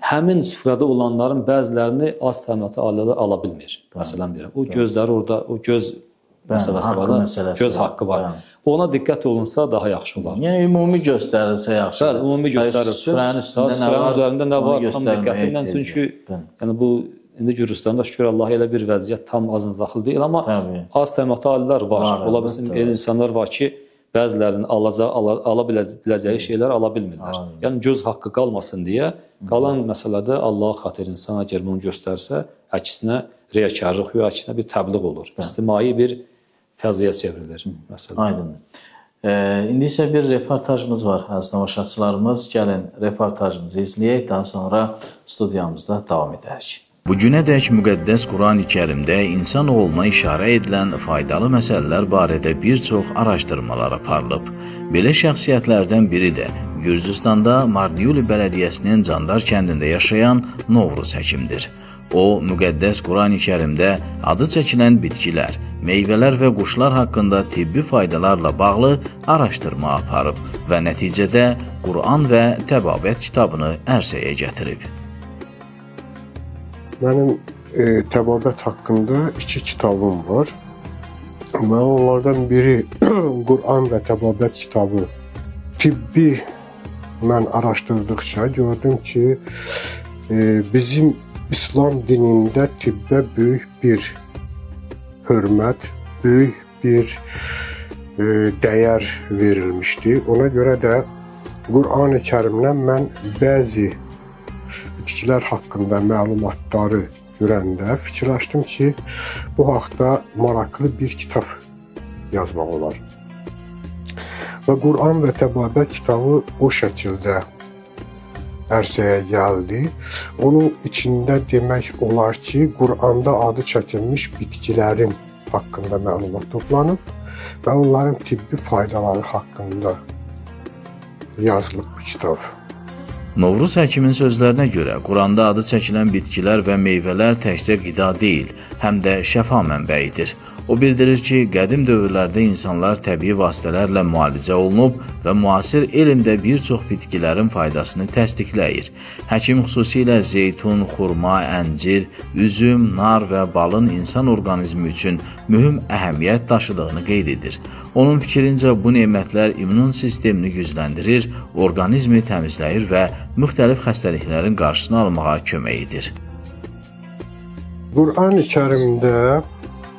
həmin süfrədə olanların bəzilərini az təminatlı ailələr ala bilmir. Məsələn deyirəm, o gözləri orada, o göz məsələsi var da, göz haqqı var. Ona diqqət olunsa daha yaxşı olar. Yəni, ümumi göstərilsə yaxşı. Bəli, ümumi göstərilsin. Süfrənin üzərində nə var, tam diqqət ilə. Çünki bu, indi Gürcüstanda şükür Allah elə bir vəziyyət tam azındaxıl deyil, amma az təminatlı ailələr var. Ola bilsin, elə insanlar var ki, bəzilərinin ala biləcəyi şeylər ala bilmirlər. Yəni, göz haqqı qalmasın deyə, qalan məsələdə Allaha xatir insan əgər bunu göstərsə, əksinə riyakarlıq yox, əksinə bir təbliğ olur. İctimai bir fəziyə çevrilir. Aydındır. İndi isə bir reportajımız var, əziz tamaşaçılarımız. Gəlin, reportajımızı izləyək, daha sonra studiyamızda davam edərik. Bugünədək müqəddəs Qurani Kərimdə insanoğluna işarə edilən faydalı məsələlər barədə bir çox araşdırmalar aparılıb. Belə şəxsiyyətlərdən biri də Gürcüstanda Mardiuli bələdiyyəsinin Candar kəndində yaşayan Novruz həkimdir. O, müqəddəs Qurani Kərimdə adı çəkilən bitkilər, meyvələr və quşlar haqqında tibbi faydalarla bağlı araşdırma aparıb və nəticədə Quran və Təbabət kitabını ərsəyə gətirib. Mənim təbabət haqqında 2 kitabım var. Və onlardan biri Quran və təbabət kitabı. Tibbi mən araşdırdıqca gördüm ki, bizim İslam dinində tibbə böyük bir hörmət, böyük bir dəyər verilmişdi. Ona görə də Qur'an-ı Kərimdən mən bəzi bitkilər haqqında məlumatları görəndə fikirləşdim ki, bu haqda maraqlı bir kitab yazmaq olar. Və Quran və Təbabət kitabı o şəkildə ərsəyə gəldi. Onun içində demək olar ki, Quranda adı çəkilmiş bitkilərin haqqında məlumat toplanıb və onların tibbi faydaları haqqında yazılıb bu kitab. Novruz həkimin sözlərinə görə Quranda adı çəkilən bitkilər və meyvələr təkcə qida deyil, həm də şəfa mənbəyidir. O bildirir ki, qədim dövrlərdə insanlar təbii vasitələrlə müalicə olunub və müasir elm də bir çox bitkilərin faydasını təsdiqləyir. Həkim xüsusilə zeytun, xurma, əncir, üzüm, nar və balın insan orqanizmi üçün mühüm əhəmiyyət daşıdığını qeyd edir. Onun fikrincə bu nemətlər immun sistemini gücləndirir, orqanizmi təmizləyir və müxtəlif xəstəliklərin qarşısını almağa kömək edir. Qur'an-ı Kərimdə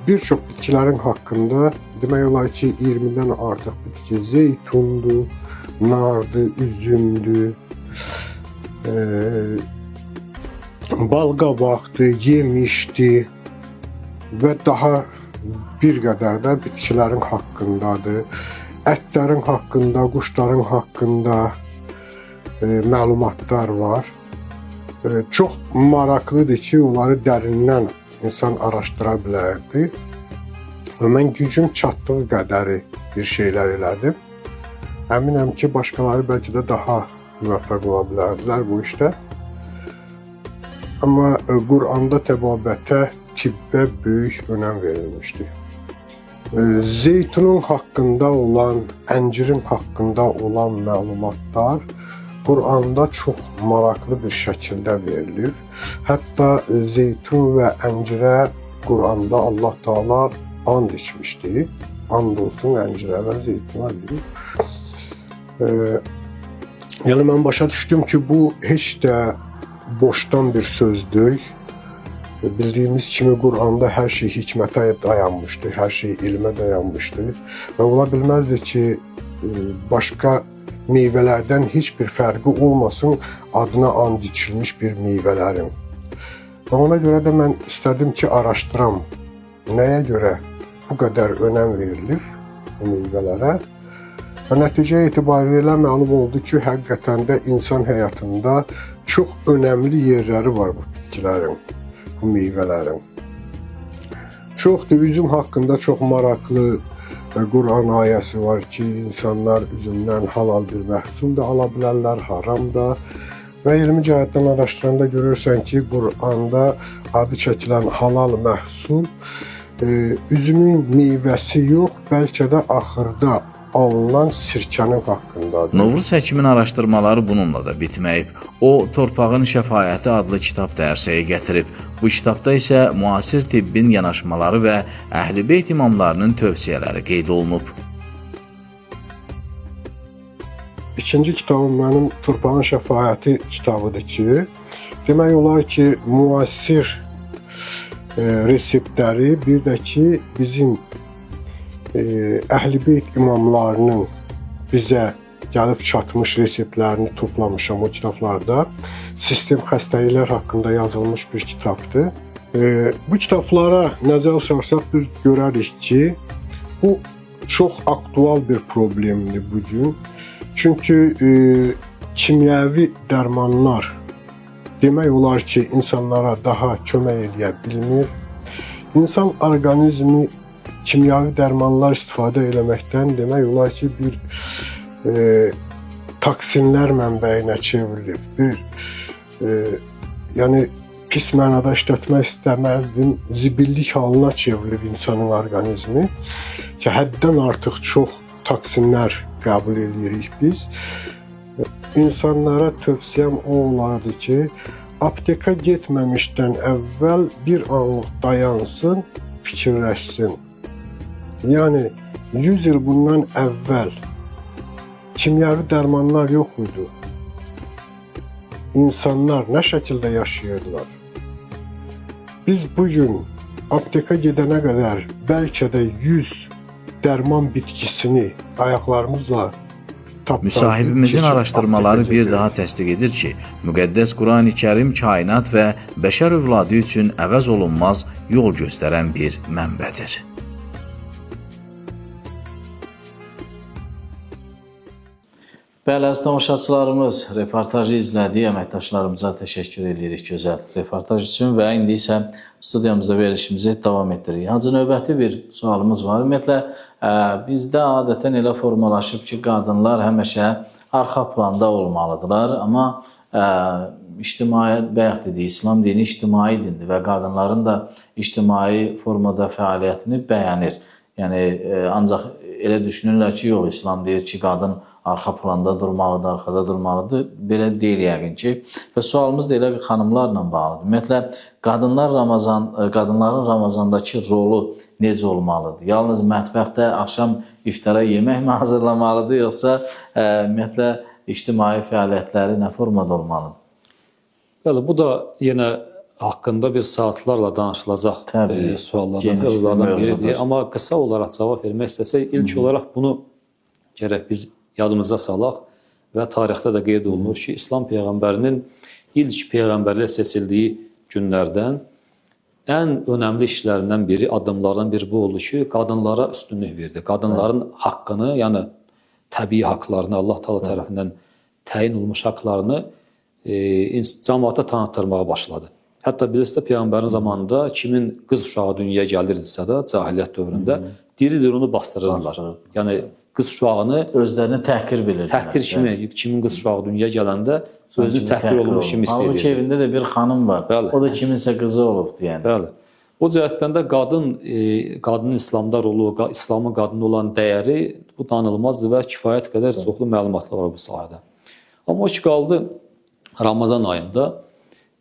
bir çox bitkilərin haqqında demək olar ki, 20-dən artıq bitki, zeytundur, nardır, üzümdür, balqabaqdır, yemişdir və daha bir qədər də bitkilərin haqqındadır. Ətlərin haqqında, quşların haqqında məlumatlar var. Çox maraqlıdır ki, onları dərindən insan araşdıra bilərdi. Və mən gücüm çatdığı qədəri bir şeylər elədim. Əminəm ki, başqaları bəlkə də daha müvəffəq ola bilərdilər bu işdə. Amma Quranda təbabətə, tibbə böyük önəm verilmişdi. Zeytunun haqqında olan, əncirin haqqında olan məlumatlar Quranda çox maraqlı bir şəkildə verilir. Hətta zeytun və əncirə Quranda Allah Taala and içmişdi. And olsun əncirə və zeytuna deyib. Yəni mən başa düşdüm ki, bu heç də boşdan bir sözdür. Bildiyimiz kimi Quranda hər şey hikmətə dayanmışdı, hər şey ilmə dayanmışdı və ola bilməzdi ki, başqa meyvələrdən heç bir fərqi olmasın adına and içilmiş bir meyvələrin. Və ona görə də mən istədim ki, araşdıram nəyə görə bu qədər önəm verilir bu meyvələrə. Və nəticə etibarilə məlum oldu ki, həqiqətən də insan həyatında çox önəmli yerləri var bu bitkilərin, bu meyvələrin. Çoxdur, üzüm haqqında çox maraqlı Quran ayəsi var ki, insanlar üzümdən halal bir məhsul da ala bilərlər, haram da. Və elmi cəhətdən araşdıranda görürsən ki, Quranda adı çəkilən halal məhsul üzümün meyvəsi yox, bəlkə də axırda alınan sirkənin haqqındadır. Novruz həkimin araşdırmaları bununla da bitməyib. O, Torpağın Şəfaəti adlı kitab da ərsəyə gətirib. Bu kitabda isə müasir tibbin yanaşmaları və Əhl-i Beyt imamlarının tövsiyələri qeyd olunub. İkinci kitabım mənim Torpağın Şəfaəti kitabıdır ki, demək olar ki, müasir reseptləri, bir də ki, bizim Əhl-i Beyt imamlarının bizə gəlib çatmış reseptlərini toplamışam o kitablarda. Sistem xəstəliklər haqqında yazılmış bir kitabdır. Bu kitablara nəzər sarsaq biz görərik ki, bu çox aktual bir problemdir bugün. Çünki kimyəvi dərmanlar demək olar ki, insanlara daha kömək edə bilmir. İnsan orqanizmi kimyəvi dərmanlar istifadə eləməkdən demək olar ki, bir toksinlər mənbəyinə çevrilib. Yəni pis mənada işlətmək istəməzdim, zibillik halına çevrilib insanın orqanizmi ki, həddən artıq çox toksinlər qəbul edirik biz. İnsanlara tövsiyəm o olardı ki, apteka getməmişdən əvvəl bir anlıq dayansın, fikirləşsin. Yəni 100 il bundan əvvəl kimyəvi dərmanlar yox idi. İnsanlar nə şəkildə yaşayırdılar? Biz bugün apteka gedənə qədər bəlkə də 100 dərman bitkisini ayaqlarımızla tapdıq. Müsahibimizin araşdırmaları bir daha təsdiq edir ki, müqəddəs Qurani-Kərim kainat və bəşər övladı üçün əvəz olunmaz yol göstərən bir mənbədir. Bəli, əziz tamaşaçılarımız, reportajı izlədiyi əməkdaşlarımıza təşəkkür edirik gözəl reportaj üçün və indi isə studiyamızda verilişimizi davam etdiririk. Hacı, növbəti bir sualımız var. Ümumiyyətlə, bizdə adətən elə formalaşıb ki, qadınlar həmişə arxa planda olmalıdırlar, amma ictimai, bayaq dedik, İslam dini ictimai dindir və qadınların da ictimai formada fəaliyyətini bəyənir. Yəni, ancaq elə düşünürlər ki, yox, İslam deyir ki, qadın arxa planda durmalıdır, arxada durmalıdır. Belə deyil yəqin ki. Və sualımız da elə xanımlarla bağlıdır. Ümumiyyətlə, qadınların Ramazandakı rolu necə olmalıdır? Yalnız mətbəxdə axşam iftara yemək mi hazırlamalıdır, yoxsa ümumiyyətlə, ictimai fəaliyyətləri nə formada olmalıdır? Bəli, bu da yenə haqqında bir saatlarla danışılacaq suallardan, mövzulardan biridir. Amma qısa olaraq cavab vermək istəsək, ilk olaraq bunu gərək biz yadımıza salaq və tarixdə də qeyd olunur ki, İslam Peyğəmbərinin ilk Peyğəmbərlə seçildiyi günlərdən ən önəmli işlərindən biri, addımlardan biri bu oldu ki, qadınlara üstünlük verdi. Qadınların haqqını, yəni təbii haqlarını, Allah Taala tərəfindən təyin olmuş haqlarını cəmaata tanıtdırmağa başladı. Hətta bilirsiniz, Peyğəmbərin zamanında kimin qız uşağı dünyaya gəlirdisə də, cahiliyyət dövründə diri-diri onu bastırırlar. Yəni, qız uşağını özlərini təhqir bilirdilər. Təhqir kimi, kimin qız uşağı dünyaya gələndə özü təhqir olmuş kimi hiss edir. Halbuki evində də bir xanım var. Bəli. O da kiminsə qızı olub deyən. Bəli. O cəhətdən də qadının İslamda rolu, İslamın qadını olan dəyəri bu danılmazdır və kifayət qədər çoxlu məlumatlar var bu sahədə. Amma o ki, qaldı Ramazan ayında.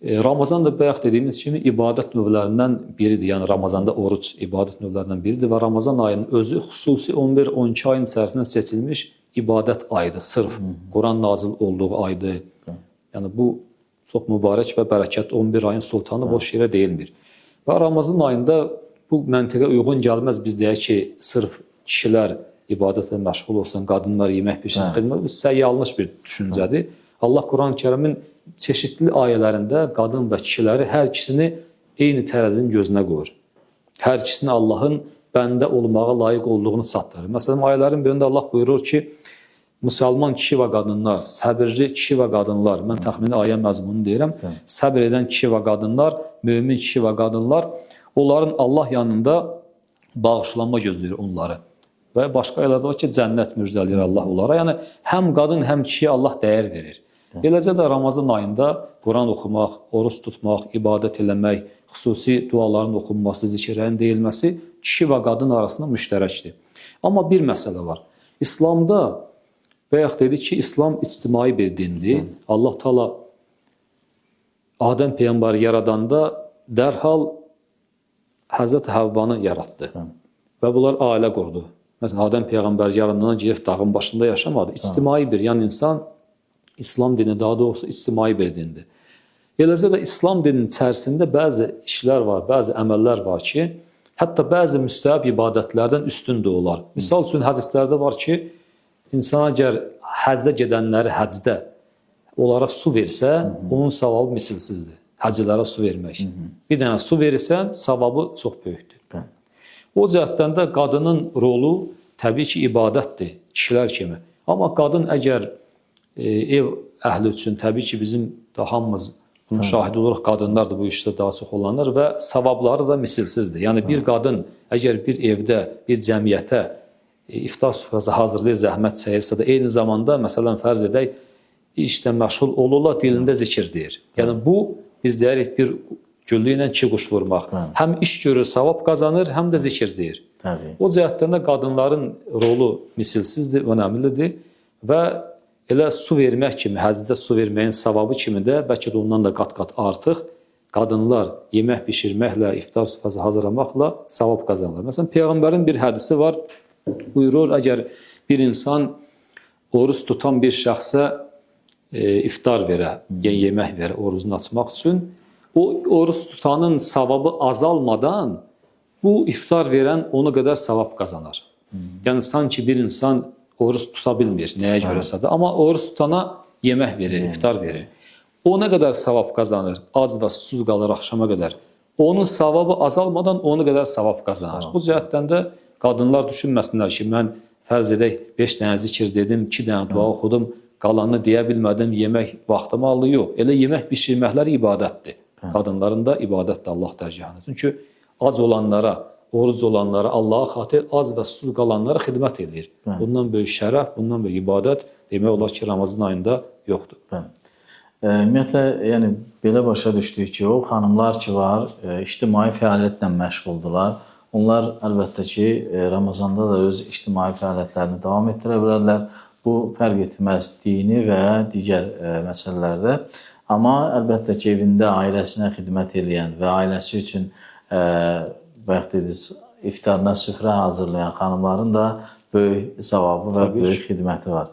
Ramazan da bayaq dediyimiz kimi ibadət növlərindən biridir. Yəni Ramazanda oruc ibadət növlərindən biridir və Ramazan ayının özü xüsusi 11-12 ayın içərisində seçilmiş ibadət ayıdır. Sırf Quran nazil olduğu aydır. Yəni bu çox mübarək və bərəkətli 11 ayın sultanı boş yerə deyilmir. Və Ramazan ayında bu məntiqə uyğun gəlməz. Biz deyək ki, sırf kişilər ibadətlə məşğul olsun, qadınlar yemək pişirsin, xidmət. Bu yanlış bir düşüncədir. Allah Quran-Kərimin çeşitli ayələrində qadın və kişiləri hər ikisini eyni tərəzinin gözünə qoyur. Hər ikisini Allahın bəndə olmağa layiq olduğunu çatdırır. Məsələn, ayələrin birində Allah buyurur ki, müsəlman kişi və qadınlar, səbirli kişi və qadınlar, mən təxmini ayə məzmununu deyirəm, səbir edən kişi və qadınlar, mömin kişi və qadınlar, onların Allah yanında bağışlanma gözləyir onları. Və başqa ayələrdə var ki, cənnət müjdələyir Allah onlara. Yəni, həm qadın, həm kişiyə Allah dəyər verir. Eləcə də Ramazan ayında Quran oxumaq, oruç tutmaq, ibadət eləmək, xüsusi duaların oxunması, zikirlərin deyilməsi kişi və qadın arasında müştərəkdir. Amma bir məsələ var. İslamda, bayaq dedik ki, İslam ictimai bir dindir. Allah Taala Adəm Peyğəmbəri yaradanda dərhal Həzrət Həvvanı yaratdı və bunlar ailə qurdu. Məsələn, Adəm Peyğəmbər yarandan girib dağın başında yaşamadı. İctimai bir, yəni insan İslam dini daha doğrusu ictimai bir dindir. Eləcə də İslam dininin içərisində bəzi işlər var, bəzi əməllər var ki, hətta bəzi müstəhəb ibadətlərdən üstündür onlar. Misal üçün, hədislərdə var ki, insan əgər həccə gedənləri həccdə onlara su versə, onun savabı misilsizdir. Həccələrə su vermək. Bir dənə su verirsən, savabı çox böyükdür. O cəhətdən də qadının rolu təbii ki, ibadətdir, kişilər kimi. Amma qadın əgər ev əhli üçün təbii ki, bizim də hamımız bunun şahidi olaraq qadınlar da bu işdə daha çox olanlar və savabları da misilsizdir. Yəni bir qadın əgər bir evdə, bir cəmiyyətə iftar süfrəsi hazırlayır, zəhmət çəkirsə də eyni zamanda, məsələn, fərz edək, işlə məşğul olurlar, dilində zikir deyir. Yəni bu, biz deyirik, bir güllü ilə iki quş vurmaq. Həm iş görür, savab qazanır, həm də zikir deyir. O cəhətdən də qadınların rolu misilsizdir, önəmlidir və Elə su vermək kimi, həcdə su verməyin savabı kimi də, bəlkə də ondan da qat-qat artıq qadınlar yemək bişirməklə, iftar süfrəsi hazırlamaqla savab qazanırlar. Məsələn, Peyğəmbərin bir hədisi var, buyurur, əgər bir insan oruç tutan bir şəxsə iftar verə, yəni yemək verə, orucunu açmaq üçün, o oruç tutanın savabı azalmadan bu iftar verən ona qədər savab qazanar. Yəni, sanki bir insan oruç tuta bilmir, nəyə görəsə də. Amma oruç tutana yemək verir, iftar verir. O nə qədər savab qazanır, az və susuz qalır axşama qədər. Onun savabı azalmadan onu qədər savab qazanır. Bu cəhətdən də qadınlar düşünməsinlər ki, mən fərz edək 5 dənə zikir dedim, 2 dənə dua oxudum, qalanını deyə bilmədim, yemək vaxtımı aldı. Yox, elə yemək bişirməklər ibadətdir. Qadınların da ibadətdir Allah dərgahında. Çünki ac olanlara, oruc olanlara, Allaha xatir az və susuz qalanlara xidmət edir. Bundan böyük şərəf, bundan böyük ibadət demək olar ki, Ramazan ayında yoxdur. Ümumiyyətlə, yəni belə başa düşdük ki, o xanımlar ki var, ictimai fəaliyyətlə məşğuldular. Onlar əlbəttə ki, Ramazanda da öz ictimai fəaliyyətlərini davam etdirə bilərlər. Bu fərq etməz dini və digər məsələlərdə. Amma əlbəttə ki, evində ailəsinə xidmət edən və ailəsi üçün bayaq dediniz, iftarına süfrə hazırlayan xanımların da böyük savabı və böyük xidməti var.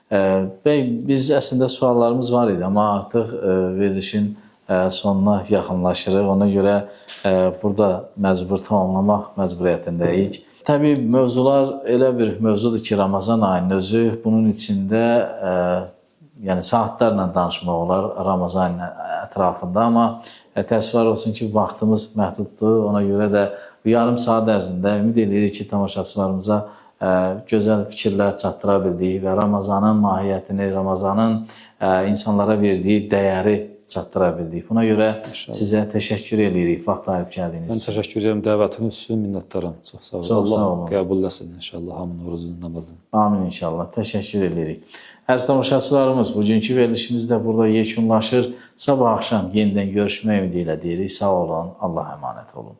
Bəy, biz əslində suallarımız var idi, amma artıq verilişin sonuna yaxınlaşırıq. Ona görə burada məcbur tamamlamaq məcburiyyətindəyik. Təbii, mövzular elə bir mövzudur ki, Ramazan ayının özü bunun içində yəni saatlarla danışmaq olar Ramazan ətrafında, amma təəssüflər olsun ki, vaxtımız məhduddur. Ona görə də bu yarım saat ərzində ümid edirik ki, tamaşaçılarımıza gözəl fikirlər çatdıra bildik və Ramazanın mahiyyətini, Ramazanın insanlara verdiyi dəyəri çatdıra bildik. Buna görə sizə təşəkkür edirik, vaxt ayırıb gəldiyiniz üçün. Mən təşəkkür edirəm dəvətiniz üçün, minnətdaram. Çox sağ olun. Çox sağ olun. Allah qəbul etsin inşallah hamının orucunu, namazını. Amin inşallah. Təşəkkür edirik. Əziz tamaşaçılarımız, bugünkü verilişimiz də burada yekunlaşır. Sabah axşam yenidən görüşmək ümidi ilə deyirik. Sağ olun, Allah'a əmanət olun.